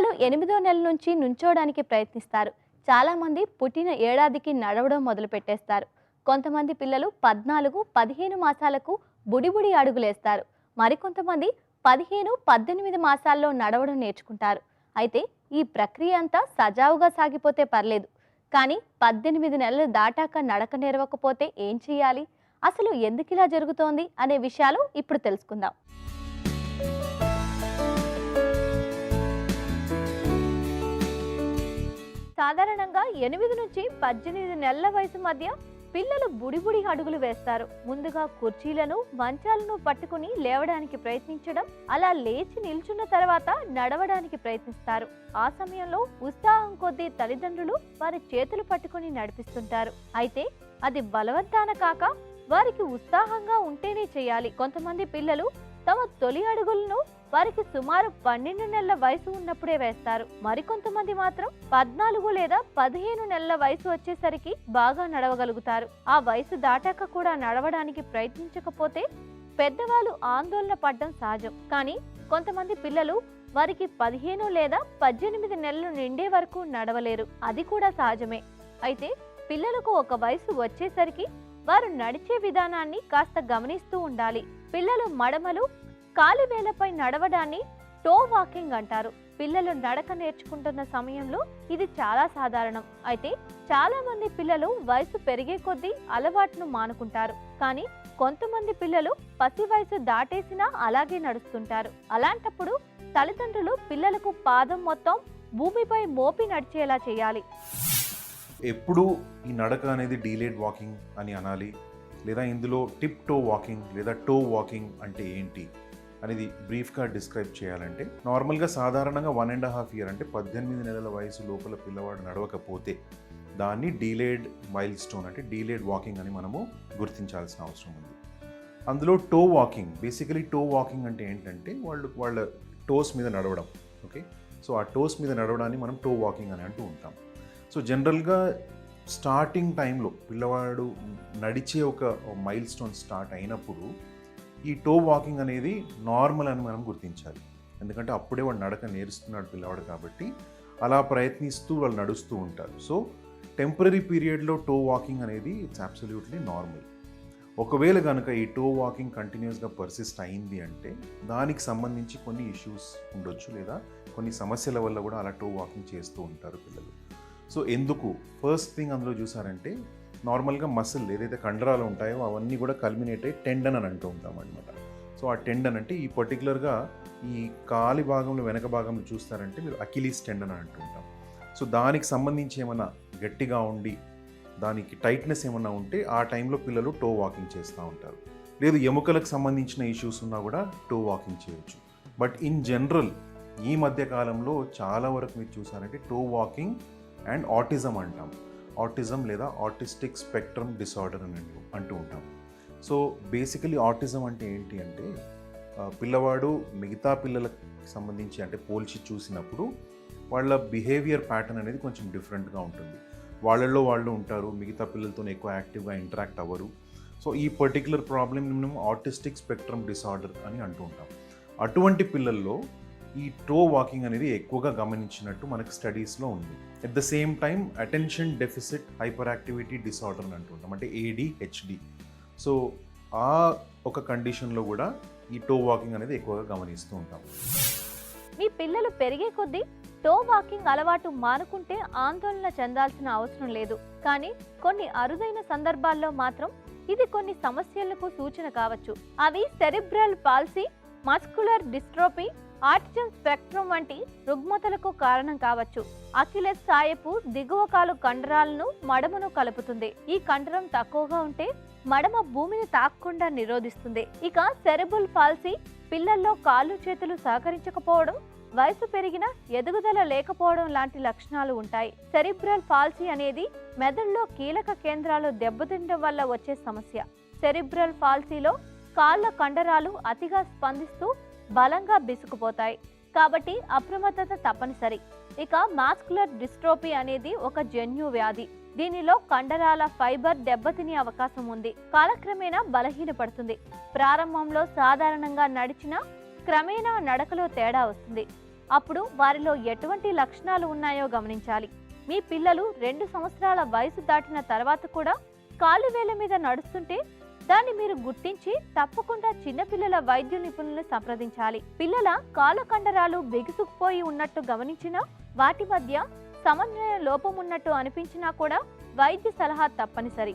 పిల్లలు 8వ నెల నుంచి నుంచోడానికి ప్రయత్నిస్తారు. చాలామంది పుట్టిన ఏడాదికి నడవడం మొదలుపెట్టేస్తారు. కొంతమంది పిల్లలు 14, 15 మాసాలకు బుడిబుడి అడుగులేస్తారు. మరికొంతమంది 15, 18 మాసాల్లో నడవడం నేర్చుకుంటారు. అయితే ఈ ప్రక్రియ అంతా సజావుగా సాగిపోతే పర్లేదు. కానీ 18 నెలలు దాటాక నడక నేర్వకపోతే ఏం చేయాలి? అసలు ఎందుకిలా జరుగుతోంది అనే విషయాలు ఇప్పుడు తెలుసుకుందాం. సాధారణంగా 8 నుంచి 18 నెలల వయసు మధ్య పిల్లలు బుడిబుడి అడుగులు వేస్తారు. ముందుగా కుర్చీలను, మంచాలను పట్టుకుని లేవడానికి ప్రయత్నించడం, అలా లేచి నిల్చున్న తర్వాత నడవడానికి ప్రయత్నిస్తారు. ఆ సమయంలో ఉత్సాహం కొద్దీ తల్లిదండ్రులు వారి చేతులు పట్టుకుని నడిపిస్తుంటారు. అయితే అది బలవంతాన కాక వారికి ఉత్సాహంగా ఉంటేనే చేయాలి. కొంతమంది పిల్లలు తమ తొలి అడుగులను వారికి సుమారు 12 నెలల వయసు ఉన్నప్పుడే వేస్తారు. మరికొంతమంది మాత్రం 14 లేదా 15 నెలల వయసు వచ్చేసరికి బాగా నడవగలుగుతారు. ఆ వయసు దాటాక కూడా నడవడానికి ప్రయత్నించకపోతే పెద్దవాళ్ళు ఆందోళన పడడం సహజం. కానీ కొంతమంది పిల్లలు వారికి 15 లేదా 18 నెలలు నిండే వరకు నడవలేరు. అది కూడా సహజమే. అయితే పిల్లలకు ఒక వయసు వచ్చేసరికి వారు నడిచే విధానాన్ని కాస్త గమనిస్తూ ఉండాలి. పిల్లలు మడమలు, కాలివేలపై నడవడాన్ని టో వాకింగ్ అంటారు. పిల్లలు నడక నేర్చుకుంటున్న సమయంలో ఇది చాలా సాధారణం. అయితే చాలా మంది పిల్లలు వయసు పెరిగే కొద్దీ అలవాటును మానుకుంటారు. కానీ కొంతమంది పిల్లలు పసి వయసు దాటేసినా అలాగే నడుస్తుంటారు. అలాంటప్పుడు తల్లిదండ్రులు పిల్లలకు పాదం మొత్తం భూమిపై మోపి నడిచేలా చేయాలి. ఎప్పుడు ఈ నడక అనేది డీలేడ్ వాకింగ్ అని అనాలి, లేదా ఇందులో టిప్ టో వాకింగ్ లేదా టో వాకింగ్ అంటే ఏంటి అనేది బ్రీఫ్గా డిస్క్రైబ్ చేయాలంటే, నార్మల్గా సాధారణంగా 1.5 ఇయర్ అంటే 18 నెలల వయసు లోపల పిల్లవాడు నడవకపోతే దాన్ని డీలేడ్ మైల్ స్టోన్ అంటే డీలేడ్ వాకింగ్ అని మనము గుర్తించాల్సిన అవసరం ఉంది. అందులో toe walking, basically toe walking అంటే ఏంటంటే వాళ్ళ టోస్ మీద నడవడం. ఓకే, సో ఆ టోస్ మీద నడవడాన్ని మనం టో వాకింగ్ అని అంటూ ఉంటాం. సో జనరల్గా స్టార్టింగ్ టైంలో పిల్లవాడు నడిచే ఒక మైల్ స్టోన్ స్టార్ట్ అయినప్పుడు ఈ టో వాకింగ్ అనేది నార్మల్ అని మనం గుర్తించాలి. ఎందుకంటే అప్పుడే వాడు నడక నేర్చుతున్నాడు పిల్లవాడు, కాబట్టి అలా ప్రయత్నిస్తూ వాళ్ళు నడుస్తూ ఉంటారు. సో టెంపరీ పీరియడ్లో టో వాకింగ్ అనేది ఇట్స్ అబ్సల్యూట్లీ నార్మల్. ఒకవేళ కనుక ఈ టో వాకింగ్ కంటిన్యూస్గా పర్సిస్ట్ అయింది అంటే దానికి సంబంధించి కొన్ని ఇష్యూస్ ఉండొచ్చు, లేదా కొన్ని సమస్యల వల్ల కూడా అలా టో వాకింగ్ చేస్తూ ఉంటారు పిల్లలు. సో ఎందుకు? ఫస్ట్ థింగ్ అందులో చూసారంటే, నార్మల్గా మసిల్ ఏదైతే కండరాలు ఉంటాయో అవన్నీ కూడా కల్మినేట్ అయ్యి టెండన్ అని అంటూ ఉంటాం అనమాట. సో ఆ టెండన్ అంటే ఈ పర్టికులర్గా ఈ కాలి భాగంలో వెనక భాగంలో చూస్తారంటే మీరు అకిలీస్ టెండన్ అని అంటుంటాం. సో దానికి సంబంధించి ఏమైనా గట్టిగా ఉండి దానికి టైట్నెస్ ఏమన్నా ఉంటే ఆ టైంలో పిల్లలు టో వాకింగ్ చేస్తూ ఉంటారు. లేదు ఎముకలకు సంబంధించిన ఇష్యూస్ ఉన్నా కూడా టో వాకింగ్ చేయొచ్చు. బట్ ఇన్ జనరల్ ఈ మధ్య కాలంలో చాలా వరకు మీరు చూసారంటే టో వాకింగ్ అండ్ ఆటిజం అంటాం. ఆటిజం లేదా ఆటిస్టిక్ స్పెక్ట్రమ్ డిసార్డర్ అని అంటూ ఉంటాం. సో బేసికలీ ఆటిజం అంటే ఏంటి అంటే, పిల్లవాడు మిగతా పిల్లలకు సంబంధించి అంటే పోల్చి చూసినప్పుడు వాళ్ళ బిహేవియర్ ప్యాటర్న్ అనేది కొంచెం డిఫరెంట్గా ఉంటుంది. వాళ్ళల్లో వాళ్ళు ఉంటారు, మిగతా పిల్లలతో ఎక్కువ యాక్టివ్గా ఇంటరాక్ట్ అవ్వరు. సో ఈ పర్టికులర్ ప్రాబ్లమ్ మనం ఆటిస్టిక్ స్పెక్ట్రమ్ డిసార్డర్ అని అంటూ ఉంటాం. అటువంటి పిల్లల్లో ఈ టో వాకింగ్ అనేది ఎక్కువగా గమనించినట్టు మనకు స్టడీస్లో ఉంది. At the same time attention deficit hyper activity disorder అని అంటుంటాం, అంటే ADHD. సో ఆ ఒక కండిషన్లో కూడా ఈ టో వాకింగ్ అనేది ఎక్కువగా గమనిస్తూ ఉంటాం. మీ పిల్లలు పెరిగే కొద్దీ టో వాకింగ్ అలవాటు మానుకుంటే ఆందోళన చెందాల్సిన అవసరం లేదు. కానీ కొన్ని అరుదైన సందర్భాల్లో మాత్రం ఇది కొన్ని సమస్యలకు సూచన కావచ్చు. అవి cerebral palsy, muscular dystrophy, autism spectrum వంటి రుగ్మతలకు కారణం కావచ్చు. అకిలెస్ సాయపు దిగువ కాలు కండరాలను మడమను కలుపుతుంది. ఈ కండరం తక్కువగా ఉంటే మడమ భూమిని తాకకుండా నిరోధిస్తుంది. ఇక సెరిబ్రల్ పాల్సీ పిల్లల్లో కాళ్ళు చేతులు సహకరించకపోవడం, వయసు పెరిగిన ఎదుగుదల లేకపోవడం లాంటి లక్షణాలు ఉంటాయి. సెరిబ్రల్ పాల్సీ అనేది మెదడులో కీలక కేంద్రాలు దెబ్బతినడం వల్ల వచ్చే సమస్య. సెరిబ్రల్ పాల్సీలో కాళ్ళ కండరాలు అతిగా స్పందిస్తూ బలంగా బిసుకుపోతాయి, కాబట్టి అప్రమత్తత తప్పనిసరి. ఇక మాస్కులర్ డిస్ట్రోఫీ అనేది ఒక జన్యు వ్యాధి. దీనిలో కండరాల ఫైబర్ దెబ్బతినే అవకాశం ఉంది. కాలక్రమేణా బలహీనపడుతుంది. ప్రారంభంలో సాధారణంగా నడిచినా క్రమేణా నడకలో తేడా వస్తుంది. అప్పుడు వారిలో ఎటువంటి లక్షణాలు ఉన్నాయో గమనించాలి. మీ పిల్లలు 2 సంవత్సరాల వయసు దాటిన తర్వాత కూడా కాలు వేళ్ల మీద నడుస్తుంటే దాన్ని మీరు గుర్తించి తప్పకుండా చిన్నపిల్లల వైద్య నిపుణులను సంప్రదించాలి. పిల్లల కాళ్ళ కండరాలు బిగుసుకుపోయి ఉన్నట్టు గమనించినా, వాటి మధ్య సమన్వయ లోపం ఉన్నట్టు అనిపించినా కూడా వైద్య సలహా తప్పనిసరి.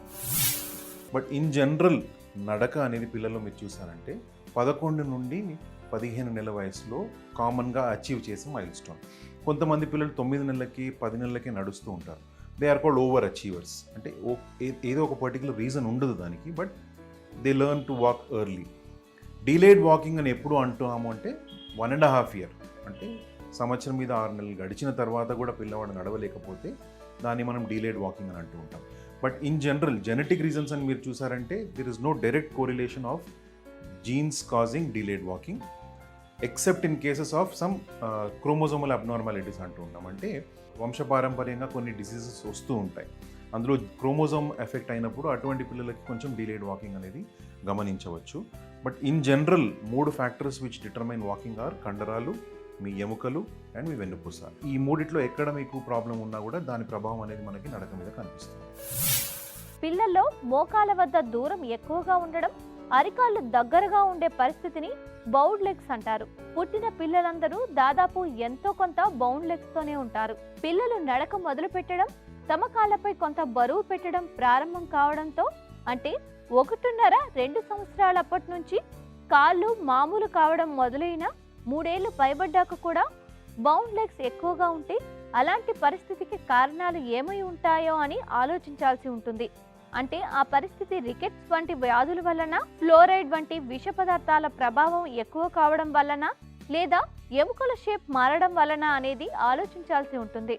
బట్ ఇన్ జనరల్ నడక అనేది పిల్లల్లో మీరు చూసారంటే 11 నుండి 15 నెలల వయసులో కామన్గా అచీవ్ చేసే మైల్ స్టోన్. కొంతమంది పిల్లలు 9 నెలలకి 10 నెలలకి నడుస్తూ ఉంటారు. They are called over achievers. అంటే ఏదో ఒక పర్టికులర్ రీజన్ ఉండదు దానికి, but they learn to walk early. Delayed walking అని ఎప్పుడు అంటున్నాము అంటే 1.5 year, అంటే సంవత్సరం మీద 6 నెలలు గడిచిన తర్వాత కూడా పిల్లవాడు నడవలేకపోతే దాన్ని మనం డిలేడ్ వాకింగ్ అని అంటూ ఉంటాం. But in general genetic reasons అని మీరు చూసారంటే there is no direct correlation of genes causing delayed walking, except in cases of some chromosomal abnormalities అంటూ ఉంటాం. అంటే వంశపారంపర్యంగా కొన్ని డిసీజెస్ వస్తూ ఉంటాయి. అందులో క్రోమోజోమ్ ఎఫెక్ట్ అయినప్పుడు అటువంటి పిల్లలకి కొంచెం డిలేడ్ వాకింగ్ అనేది గమనించవచ్చు. But in general 3 factors which determine walking are కండరాలు, మీ ఎముకలు అండ్ మీ వెన్నుపూస. ఈ మూడిట్లో ఎక్కడ మీకు ప్రాబ్లం ఉన్నా కూడా దాని ప్రభావం అనేది మనకి నడక మీద కనిపిస్తుంది. పిల్లల్లో మోకాల వద్ద దూరం ఎక్కువగా ఉండడం, అరికాళ్ళు దగ్గరగా ఉండే పరిస్థితిని బౌండ్ లెగ్స్ అంటారు. పుట్టిన పిల్లలందరూ దాదాపు ఎంతో కొంత బౌండ్ లెగ్స్ తోనే ఉంటారు. పిల్లలు నడక మొదలు పెట్టడం, తమ కాళ్ళపై కొంత బరువు పెట్టడం ప్రారంభం కావడంతో, అంటే 1.5-2 సంవత్సరాలప్పటి నుంచి కాళ్ళు మామూలు కావడం మొదలైన 3 ఏళ్లు పైబడ్డాక కూడా బౌండ్ లెగ్స్ ఎక్కువగా ఉంటే అలాంటి పరిస్థితికి కారణాలు ఏమై ఉంటాయో అని ఆలోచించాల్సి ఉంటుంది. అంటే ఆ పరిస్థితి రికెట్స్ వంటి వ్యాధుల వలన, ఫ్లోరైడ్ వంటి విష పదార్థాల ప్రభావం ఎక్కువ కావడం వలన, లేదా ఎముకల షేప్ మారడం వలన అనేది ఆలోచించాల్సి ఉంటుంది.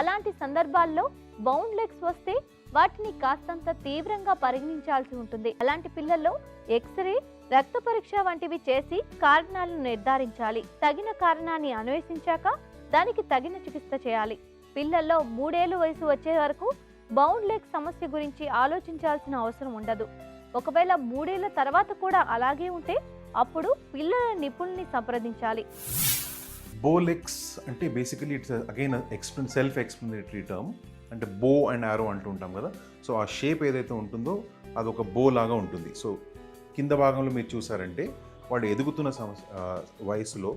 అలాంటి సందర్భాల్లో బౌండ్ లెగ్స్ వస్తే వాటిని కాస్తంత తీవ్రంగా పరిగణించాల్సి ఉంటుంది. అలాంటి పిల్లల్లో ఎక్స్రే, రక్త పరీక్ష వంటివి చేసి కారణాలను నిర్ధారించాలి. తగిన కారణాన్ని అన్వేషించాక దానికి తగిన చికిత్స చేయాలి. పిల్లల్లో 3 ఏళ్ల వయసు వచ్చే వరకు బౌండ్ లెగ్ సమస్య గురించి ఆలోచించాల్సిన అవసరం ఉండదు. ఒకవేళ 3 ఏళ్ల తర్వాత కూడా అలాగే ఉంటే అప్పుడు పిల్లల నిపుణుల్ని సంప్రదించాలి. బో లెగ్స్ అంటే basically it's again self explanatory term. అంటే బో అండ్ ఆరో అంటూ ఉంటాం కదా. సో ఆ షేప్ ఏదైతే ఉంటుందో అది ఒక బో లాగా ఉంటుంది. సో కింద భాగంలో మీరు చూసారంటే వాడు ఎదుగుతున్న వయసులో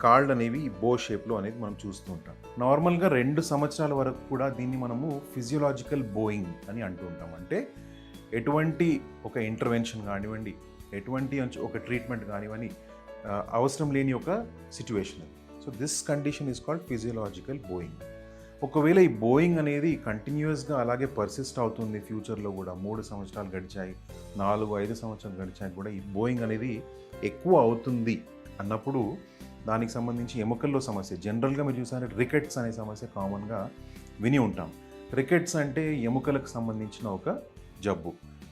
కాళ్ళు అనేవి బో షేప్లో అనేది మనం చూస్తూ ఉంటాం. నార్మల్గా 2 సంవత్సరాల వరకు కూడా దీన్ని మనము ఫిజియోలాజికల్ బోయింగ్ అని అంటూ ఉంటాం. అంటే ఎటువంటి ఒక ఇంటర్వెన్షన్ కానివ్వండి, ఎటువంటి ఒక ట్రీట్మెంట్ కానివ్వండి అవసరం లేని ఒక situation. So this condition is called physiological Boeing. ఒకవేళ ఈ బోయింగ్ అనేది కంటిన్యూస్గా అలాగే పర్సిస్ట్ అవుతుంది ఫ్యూచర్లో కూడా, 3 సంవత్సరాలు గడిచాయి, 4-5 సంవత్సరాలు గడిచాయి కూడా ఈ బోయింగ్ అనేది ఎక్కువ అవుతుంది అన్నప్పుడు దానికి సంబంధించి ఎముకల్లో సమస్య, జనరల్గా మీరు చూసారంటే రికెట్స్ అనే సమస్య కామన్గా విని ఉంటాం. రికెట్స్ అంటే ఎముకలకు సంబంధించిన ఒక జబ్బు.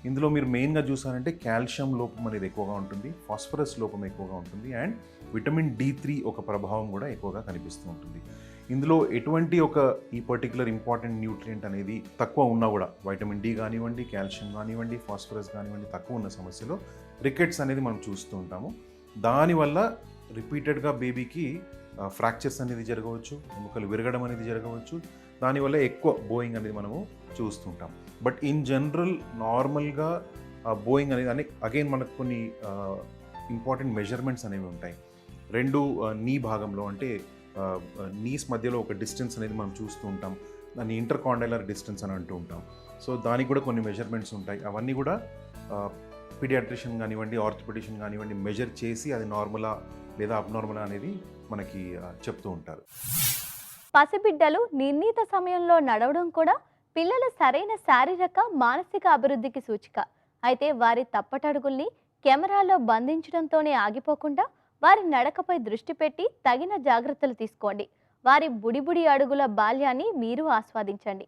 ఇందులో మీరు మెయిన్గా చూసారంటే కాల్షియం లోపం అనేది ఎక్కువగా ఉంటుంది, ఫాస్ఫరస్ లోపం ఎక్కువగా ఉంటుంది, అండ్ విటమిన్ D3 ఒక ప్రభావం కూడా ఎక్కువగా కనిపిస్తూ ఉంటుంది. ఇందులో ఎటువంటి ఒక ఈ పర్టికులర్ ఇంపార్టెంట్ న్యూట్రియంట్ అనేది తక్కువ ఉన్నా కూడా, వైటమిన్ D కానివ్వండి, కాల్షియం కానివ్వండి, ఫాస్ఫరస్ కానివ్వండి తక్కువ ఉన్న సమస్యలో రికెట్స్ అనేది మనం చూస్తూ ఉంటాము. దానివల్ల రిపీటెడ్గా బేబీకి ఫ్రాక్చర్స్ అనేది జరగవచ్చు, ఎముకలు విరగడం అనేది జరగవచ్చు. దానివల్ల ఎక్కువ బోయింగ్ అనేది మనము చూస్తుంటాం. బట్ ఇన్ జనరల్ నార్మల్గా బోయింగ్ అనేది అగైన్ మనకు కొన్ని ఇంపార్టెంట్ మెజర్మెంట్స్ అనేవి ఉంటాయి. 2 నీ భాగంలో అంటే నీస్ మధ్యలో ఒక డిస్టెన్స్ అనేది మనం చూస్తూ ఉంటాం. దాన్ని ఇంటర్కాండైలర్ డిస్టెన్స్ అని అంటూ ఉంటాం. సో దానికి కూడా కొన్ని మెజర్మెంట్స్ ఉంటాయి. అవన్నీ కూడా పీడియాట్రిషియన్ కానివ్వండి, ఆర్థోపెడిషియన్ కానివ్వండి మెజర్ చేసి అది నార్మలా లేదా అబ్నార్మలా అనేది మనకి చెప్తూ ఉంటారు. పసిబిడ్డలు నిర్ణీత సమయంలో నడవడం కూడా పిల్లల సరైన శారీరక, మానసిక అభివృద్ధికి సూచిక. అయితే వారి తప్పటడుగుల్ని కెమెరాలో బంధించడంతోనే ఆగిపోకుండా వారి నడకపై దృష్టి పెట్టి తగిన జాగ్రత్తలు తీసుకోండి. వారి బుడిబుడి అడుగుల బాల్యాన్ని మీరు ఆస్వాదించండి.